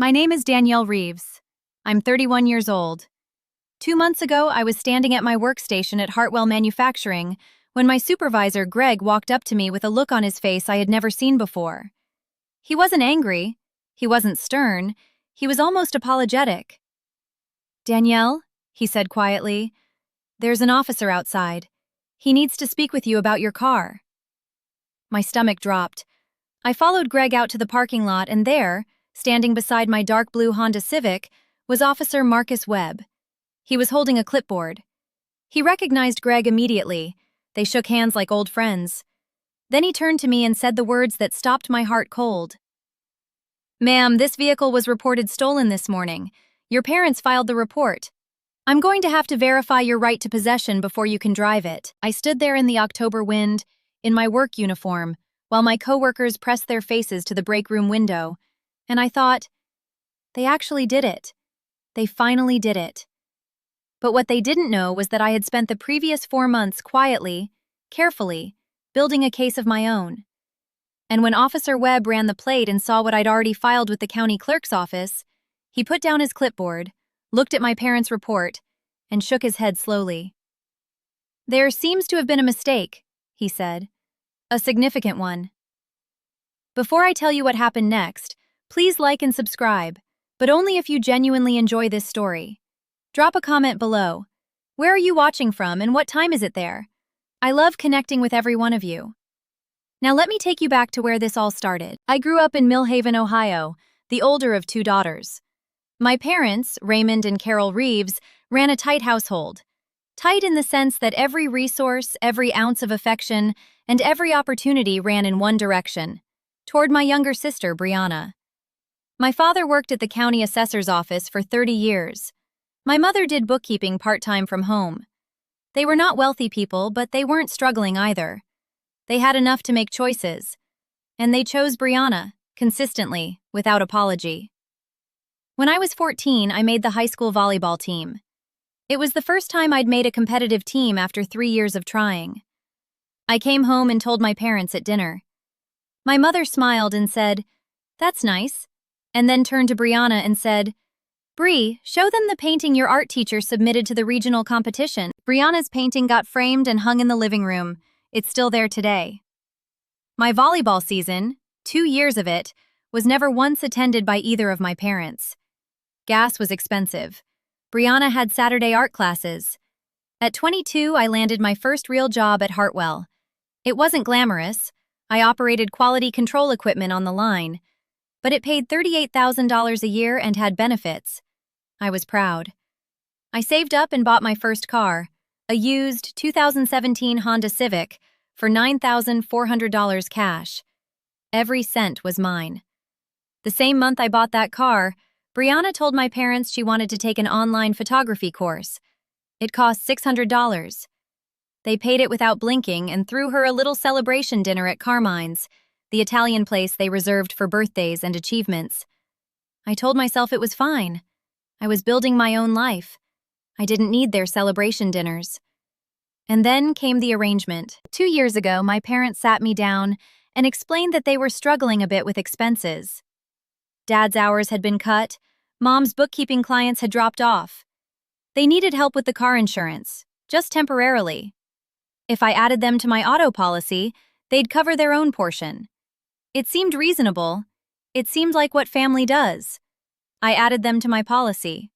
My name is Danielle Reeves. I'm 31 years old. 2 months ago, I was standing at my workstation at Hartwell Manufacturing when my supervisor, Greg, walked up to me with a look on his face I had never seen before. He wasn't angry. He wasn't stern. He was almost apologetic. "Danielle," he said quietly, "there's an officer outside. He needs to speak with you about your car." My stomach dropped. I followed Greg out to the parking lot, and there, standing beside my dark blue Honda Civic, was Officer Marcus Webb. He was holding a clipboard. He recognized Greg immediately. They shook hands like old friends. Then he turned to me and said the words that stopped my heart cold. "Ma'am, this vehicle was reported stolen this morning. Your parents filed the report. I'm going to have to verify your right to possession before you can drive it." I stood there in the October wind, in my work uniform, while my coworkers pressed their faces to the break room window, and I thought, they actually did it. They finally did it. But what they didn't know was that I had spent the previous 4 months quietly, carefully, building a case of my own. And when Officer Webb ran the plate and saw what I'd already filed with the county clerk's office, he put down his clipboard, looked at my parents' report, and shook his head slowly. "There seems to have been a mistake," he said. "A significant one." Before I tell you what happened next, please like and subscribe, but only if you genuinely enjoy this story. Drop a comment below. Where are you watching from and what time is it there? I love connecting with every one of you. Now let me take you back to where this all started. I grew up in Millhaven, Ohio, the older of 2 daughters. My parents, Raymond and Carol Reeves, ran a tight household. Tight in the sense that every resource, every ounce of affection, and every opportunity ran in one direction, toward my younger sister, Brianna. My father worked at the county assessor's office for 30 years. My mother did bookkeeping part-time from home. They were not wealthy people, but they weren't struggling either. They had enough to make choices. And they chose Brianna, consistently, without apology. When I was 14, I made the high school volleyball team. It was the first time I'd made a competitive team after 3 years of trying. I came home and told my parents at dinner. My mother smiled and said, "That's nice," and then turned to Brianna and said, "Bree, show them the painting your art teacher submitted to the regional competition." Brianna's painting got framed and hung in the living room. It's still there today. My volleyball season, 2 years of it, was never once attended by either of my parents. Gas was expensive. Brianna had Saturday art classes. At 22, I landed my first real job at Hartwell. It wasn't glamorous. I operated quality control equipment on the line, but it paid $38,000 a year and had benefits. I was proud. I saved up and bought my first car, a used 2017 Honda Civic, for $9,400 cash. Every cent was mine. The same month I bought that car, Brianna told my parents she wanted to take an online photography course. It cost $600. They paid it without blinking and threw her a little celebration dinner at Carmine's, the Italian place they reserved for birthdays and achievements. I told myself it was fine. I was building my own life. I didn't need their celebration dinners. And then came the arrangement. 2 years ago, my parents sat me down and explained that they were struggling a bit with expenses. Dad's hours had been cut. Mom's bookkeeping clients had dropped off. They needed help with the car insurance, just temporarily. If I added them to my auto policy, they'd cover their own portion. It seemed reasonable. It seemed like what family does. I added them to my policy.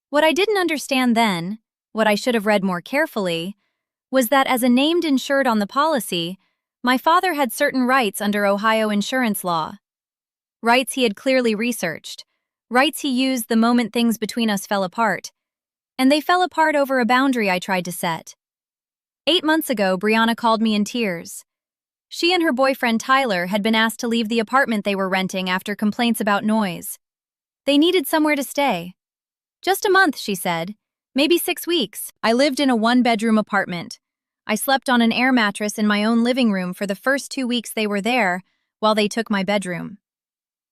What I didn't understand then, what I should have read more carefully, was that as a named insured on the policy, my father had certain rights under Ohio insurance law. Rights he had clearly researched. Rights he used the moment things between us fell apart. And they fell apart over a boundary I tried to set. 8 months ago, Brianna called me in tears. She and her boyfriend Tyler had been asked to leave the apartment they were renting after complaints about noise. They needed somewhere to stay. "Just a month," she said. "Maybe 6 weeks." I lived in a 1-bedroom apartment. I slept on an air mattress in my own living room for the first 2 weeks they were there, while they took my bedroom.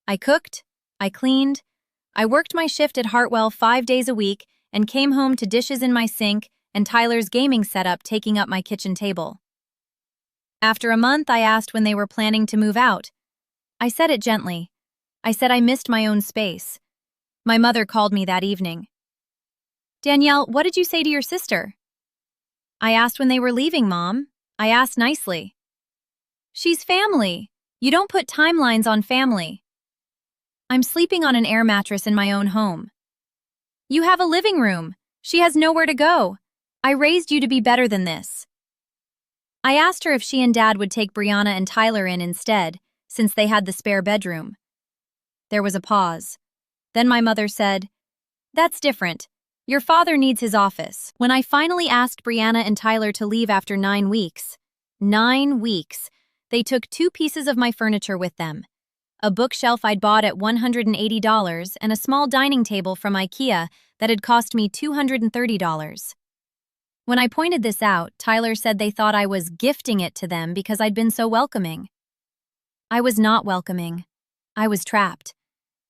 I cooked, I cleaned, I worked my shift at Hartwell 5 days a week and came home to dishes in my sink and Tyler's gaming setup taking up my kitchen table. After a month, I asked when they were planning to move out. I said it gently. I said I missed my own space. My mother called me that evening. "Danielle, what did you say to your sister?" "I asked when they were leaving, Mom. I asked nicely." "She's family. You don't put timelines on family." "I'm sleeping on an air mattress in my own home." "You have a living room. She has nowhere to go. I raised you to be better than this." I asked her if she and Dad would take Brianna and Tyler in instead, since they had the spare bedroom. There was a pause. Then my mother said, "That's different. Your father needs his office." When I finally asked Brianna and Tyler to leave after 9 weeks, 9 weeks, they took 2 pieces of my furniture with them. A bookshelf I'd bought at $180 and a small dining table from IKEA that had cost me $230. When I pointed this out, Tyler said they thought I was gifting it to them because I'd been so welcoming. I was not welcoming. I was trapped.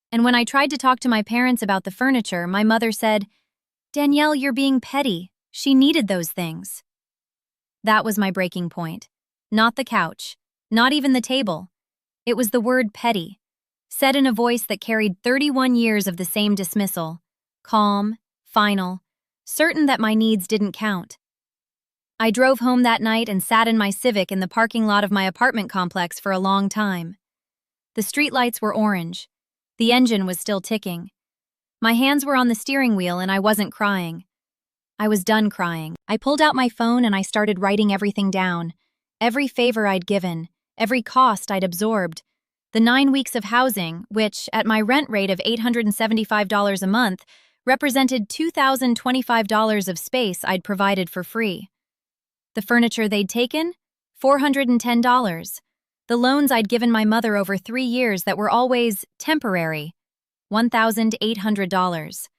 And when I tried to talk to my parents about the furniture, my mother said, "Danielle, you're being petty. She needed those things." That was my breaking point. Not the couch. Not even the table. It was the word petty, said in a voice that carried 31 years of the same dismissal. Calm, final, certain that my needs didn't count. I drove home that night and sat in my Civic in the parking lot of my apartment complex for a long time. The streetlights were orange. The engine was still ticking. My hands were on the steering wheel and I wasn't crying. I was done crying. I pulled out my phone and I started writing everything down. Every favor I'd given, every cost I'd absorbed. The 9 weeks of housing, which, at my rent rate of $875 a month, represented $2,025 of space I'd provided for free. The furniture they'd taken? $410. The loans I'd given my mother over 3 years that were always temporary? $1,800.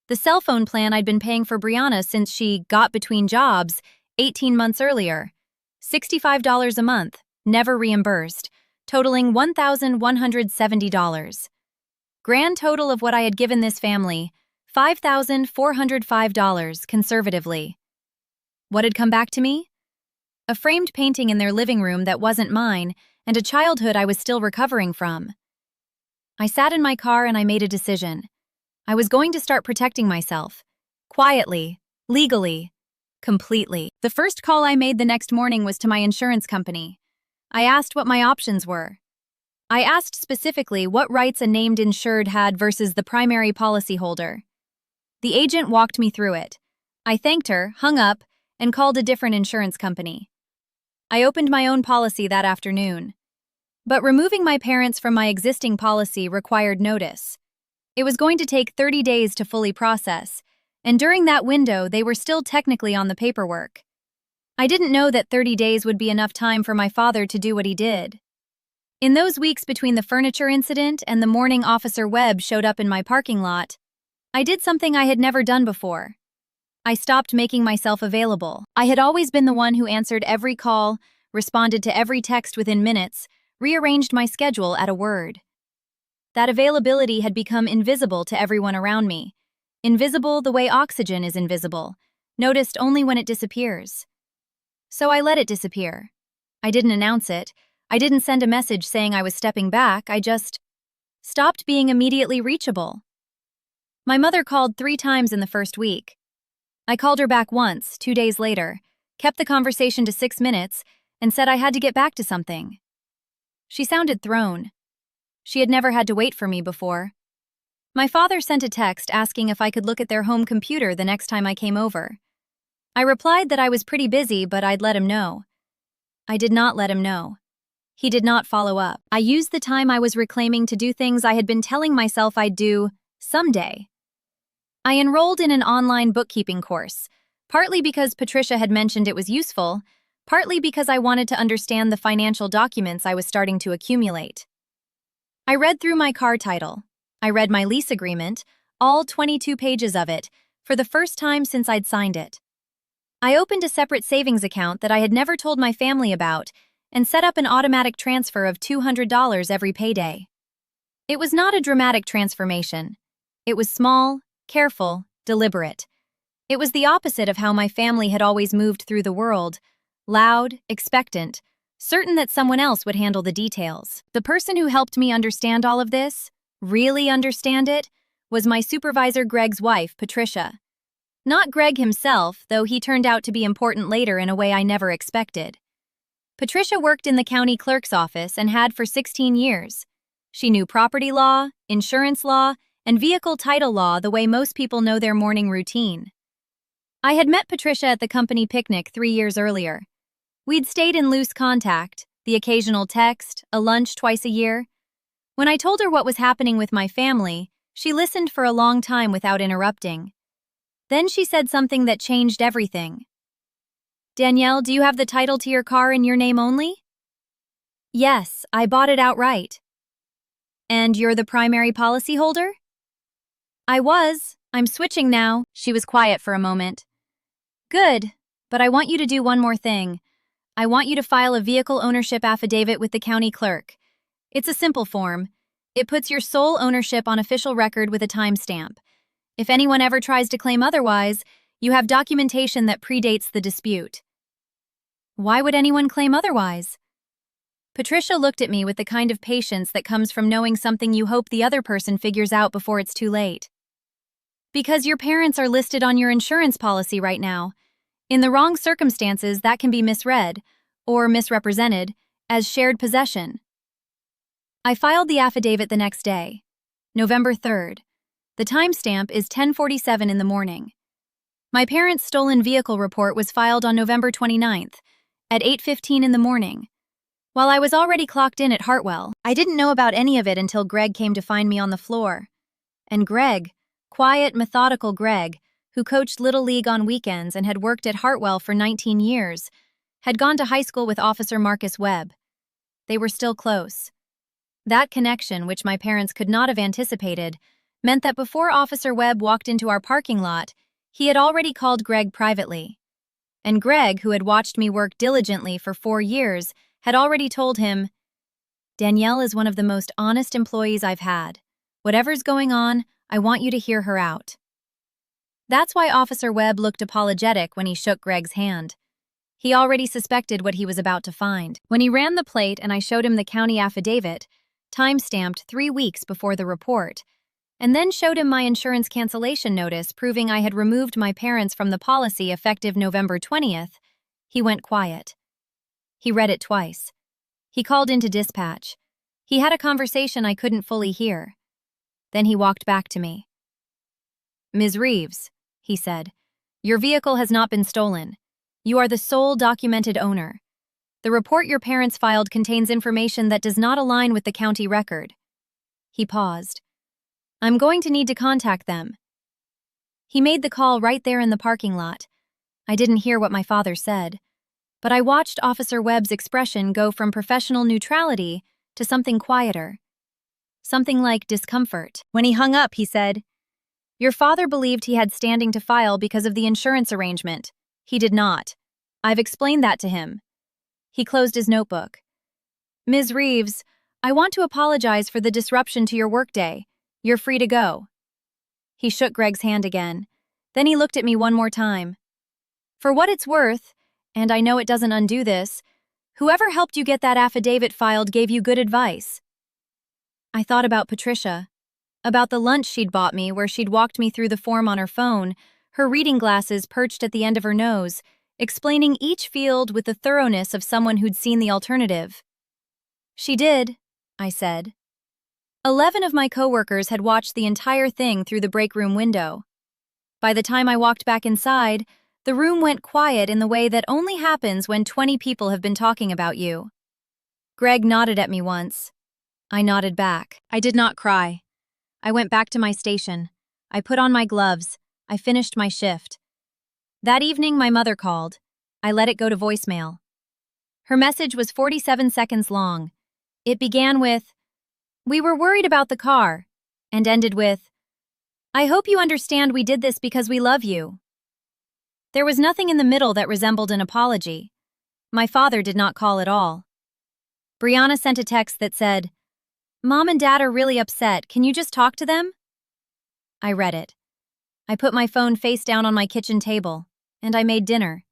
The cell phone plan I'd been paying for Brianna since she got between jobs 18 months earlier? $65 a month, never reimbursed, totaling $1,170. Grand total of what I had given this family, $5,405 conservatively. What had come back to me? A framed painting in their living room that wasn't mine, and a childhood I was still recovering from. I sat in my car and I made a decision. I was going to start protecting myself. Quietly, legally, completely. The first call I made the next morning was to my insurance company. I asked what my options were. I asked specifically what rights a named insured had versus the primary policyholder. The agent walked me through it. I thanked her, hung up, and called a different insurance company. I opened my own policy that afternoon. But removing my parents from my existing policy required notice. It was going to take 30 days to fully process, and during that window they were still technically on the paperwork. I didn't know that 30 days would be enough time for my father to do what he did. In those weeks between the furniture incident and the morning Officer Webb showed up in my parking lot, I did something I had never done before. I stopped making myself available. I had always been the one who answered every call, responded to every text within minutes, rearranged my schedule at a word. That availability had become invisible to everyone around me. Invisible the way oxygen is invisible, noticed only when it disappears. So I let it disappear. I didn't announce it. I didn't send a message saying I was stepping back. I just stopped being immediately reachable. My mother called 3 times in the first week. I called her back once, 2 days later, kept the conversation to 6 minutes, and said I had to get back to something. She sounded thrown. She had never had to wait for me before. My father sent a text asking if I could look at their home computer the next time I came over. I replied that I was pretty busy, but I'd let him know. I did not let him know. He did not follow up. I used the time I was reclaiming to do things I had been telling myself I'd do someday. I enrolled in an online bookkeeping course, partly because Patricia had mentioned it was useful, partly because I wanted to understand the financial documents I was starting to accumulate. I read through my car title. I read my lease agreement, all 22 pages of it, for the first time since I'd signed it. I opened a separate savings account that I had never told my family about and set up an automatic transfer of $200 every payday. It was not a dramatic transformation. It was small, careful, deliberate. It was the opposite of how my family had always moved through the world, loud, expectant, certain that someone else would handle the details. The person who helped me understand all of this really understand it, was my supervisor Greg's wife, Patricia. Not Greg himself, though he turned out to be important later in a way I never expected. Patricia worked in the county clerk's office and had for 16 years. She knew property law, insurance law, and vehicle title law the way most people know their morning routine. I had met Patricia at the company picnic 3 years earlier. We'd stayed in loose contact, the occasional text, a lunch twice a year. When I told her what was happening with my family, she listened for a long time without interrupting. Then she said something that changed everything. "Danielle, do you have the title to your car in your name only?" "Yes, I bought it outright." "And you're the primary policyholder?" "I was. I'm switching now." She was quiet for a moment. "Good, but I want you to do one more thing. I want you to file a vehicle ownership affidavit with the county clerk. It's a simple form. It puts your sole ownership on official record with a timestamp. If anyone ever tries to claim otherwise, you have documentation that predates the dispute." "Why would anyone claim otherwise?" Patricia looked at me with the kind of patience that comes from knowing something you hope the other person figures out before it's too late. "Because your parents are listed on your insurance policy right now. In the wrong circumstances, that can be misread, or misrepresented, as shared possession." I filed the affidavit the next day, November 3rd. The timestamp is 10:47 in the morning. My parents' stolen vehicle report was filed on November 29th, at 8:15 in the morning. While I was already clocked in at Hartwell, I didn't know about any of it until Greg came to find me on the floor. And Greg, quiet, methodical Greg, who coached Little League on weekends and had worked at Hartwell for 19 years, had gone to high school with Officer Marcus Webb. They were still close. That connection, which my parents could not have anticipated, meant that before Officer Webb walked into our parking lot, he had already called Greg privately. And Greg, who had watched me work diligently for 4 years, had already told him, "Danielle is one of the most honest employees I've had. Whatever's going on, I want you to hear her out." That's why Officer Webb looked apologetic when he shook Greg's hand. He already suspected what he was about to find. When he ran the plate and I showed him the county affidavit, time-stamped 3 weeks before the report, and then showed him my insurance cancellation notice proving I had removed my parents from the policy effective November 20th, he went quiet. He read it twice. He called into dispatch. He had a conversation I couldn't fully hear. Then he walked back to me. "Ms. Reeves," he said, "your vehicle has not been stolen. You are the sole documented owner. The report your parents filed contains information that does not align with the county record." He paused. "I'm going to need to contact them." He made the call right there in the parking lot. I didn't hear what my father said, but I watched Officer Webb's expression go from professional neutrality to something quieter. Something like discomfort. When he hung up, he said, "Your father believed he had standing to file because of the insurance arrangement. He did not. I've explained that to him." He closed his notebook. "Ms. Reeves, I want to apologize for the disruption to your workday. You're free to go." He shook Greg's hand again. Then he looked at me one more time. "For what it's worth, and I know it doesn't undo this, whoever helped you get that affidavit filed gave you good advice." I thought about Patricia, about the lunch she'd bought me where she'd walked me through the form on her phone, her reading glasses perched at the end of her nose, explaining each field with the thoroughness of someone who'd seen the alternative. "She did," I said. 11 of my coworkers had watched the entire thing through the break room window. By the time I walked back inside, the room went quiet in the way that only happens when 20 people have been talking about you. Greg nodded at me once. I nodded back. I did not cry. I went back to my station. I put on my gloves. I finished my shift. That evening, my mother called. I let it go to voicemail. Her message was 47 seconds long. It began with, "We were worried about the car," and ended with, "I hope you understand we did this because we love you." There was nothing in the middle that resembled an apology. My father did not call at all. Brianna sent a text that said, "Mom and Dad are really upset. Can you just talk to them?" I read it. I put my phone face down on my kitchen table, and I made dinner.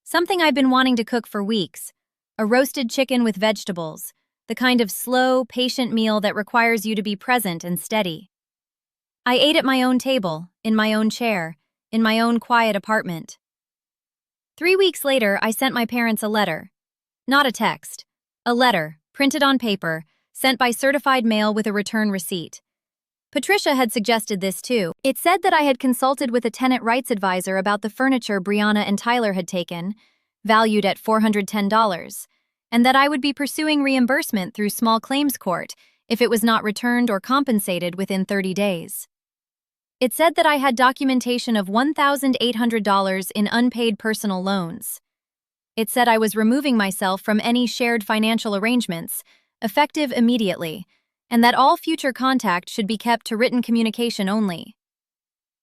Something I'd been wanting to cook for weeks. A roasted chicken with vegetables, the kind of slow, patient meal that requires you to be present and steady. I ate at my own table, in my own chair, in my own quiet apartment. 3 weeks later, I sent my parents a letter. Not a text. A letter, printed on paper, sent by certified mail with a return receipt. Patricia had suggested this too. It said that I had consulted with a tenant rights advisor about the furniture Brianna and Tyler had taken, valued at $410, and that I would be pursuing reimbursement through small claims court if it was not returned or compensated within 30 days. It said that I had documentation of $1,800 in unpaid personal loans. It said I was removing myself from any shared financial arrangements, effective immediately, and that all future contact should be kept to written communication only.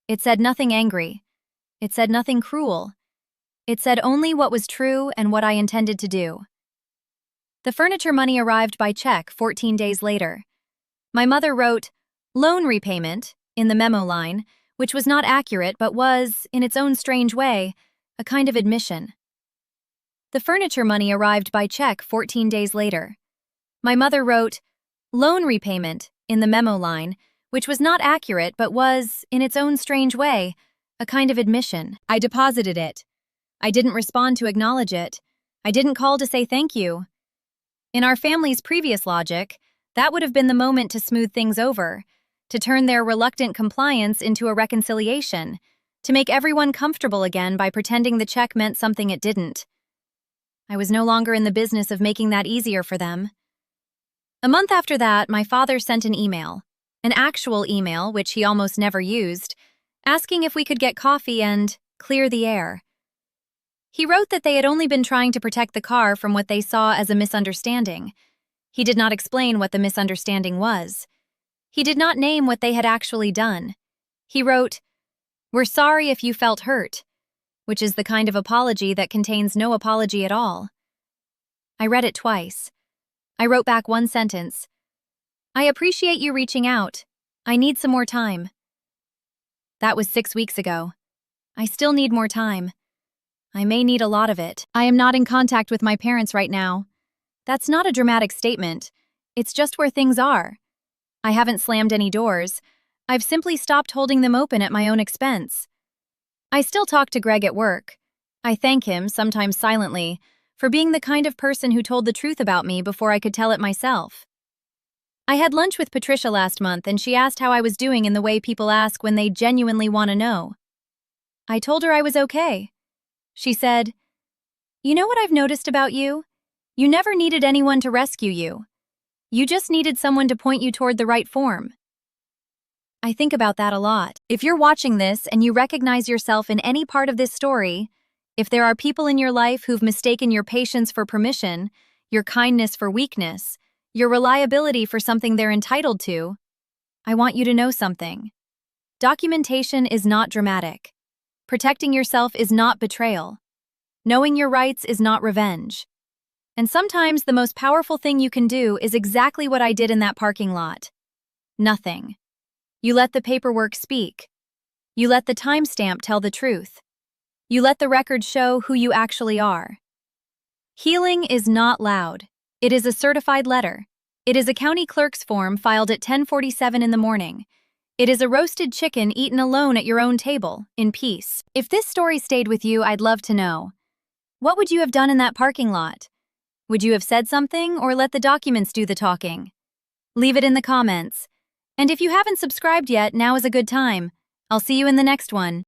It said nothing angry. It said nothing cruel. It said only what was true and what I intended to do. The furniture money arrived by check 14 days later. My mother wrote, "Loan repayment," in the memo line, which was not accurate but was, in its own strange way, a kind of admission. The furniture money arrived by check 14 days later. My mother wrote, "Loan repayment," in the memo line, which was not accurate but was, in its own strange way, a kind of admission. I deposited it. I didn't respond to acknowledge it. I didn't call to say thank you. In our family's previous logic, that would have been the moment to smooth things over, to turn their reluctant compliance into a reconciliation, to make everyone comfortable again by pretending the check meant something it didn't. I was no longer in the business of making that easier for them. A month after that, my father sent an actual email, which he almost never used, asking if we could get coffee and clear the air. He wrote that they had only been trying to protect the car from what they saw as a misunderstanding. He did not explain what the misunderstanding was. He did not name what they had actually done. He wrote, "We're sorry if you felt hurt," which is the kind of apology that contains no apology at all. I read it twice. I wrote back one sentence. "I appreciate you reaching out. I need some more time." That was 6 weeks ago. I still need more time. I may need a lot of it. I am not in contact with my parents right now. That's not a dramatic statement. It's just where things are. I haven't slammed any doors. I've simply stopped holding them open at my own expense. I still talk to Greg at work. I thank him, sometimes silently, for being the kind of person who told the truth about me before I could tell it myself. I had lunch with Patricia last month and she asked how I was doing in the way people ask when they genuinely want to know. I told her I was okay. She said, "You know what I've noticed about you? You never needed anyone to rescue you. You just needed someone to point you toward the right form." I think about that a lot. If you're watching this and you recognize yourself in any part of this story, if there are people in your life who've mistaken your patience for permission, your kindness for weakness, your reliability for something they're entitled to, I want you to know something. Documentation is not dramatic. Protecting yourself is not betrayal. Knowing your rights is not revenge. And sometimes the most powerful thing you can do is exactly what I did in that parking lot. Nothing. You let the paperwork speak. You let the timestamp tell the truth. You let the record show who you actually are. Healing is not loud. It is a certified letter. It is a county clerk's form filed at 10:47 in the morning. It is a roasted chicken eaten alone at your own table, in peace. If this story stayed with you, I'd love to know. What would you have done in that parking lot? Would you have said something or let the documents do the talking? Leave it in the comments. And if you haven't subscribed yet, now is a good time. I'll see you in the next one.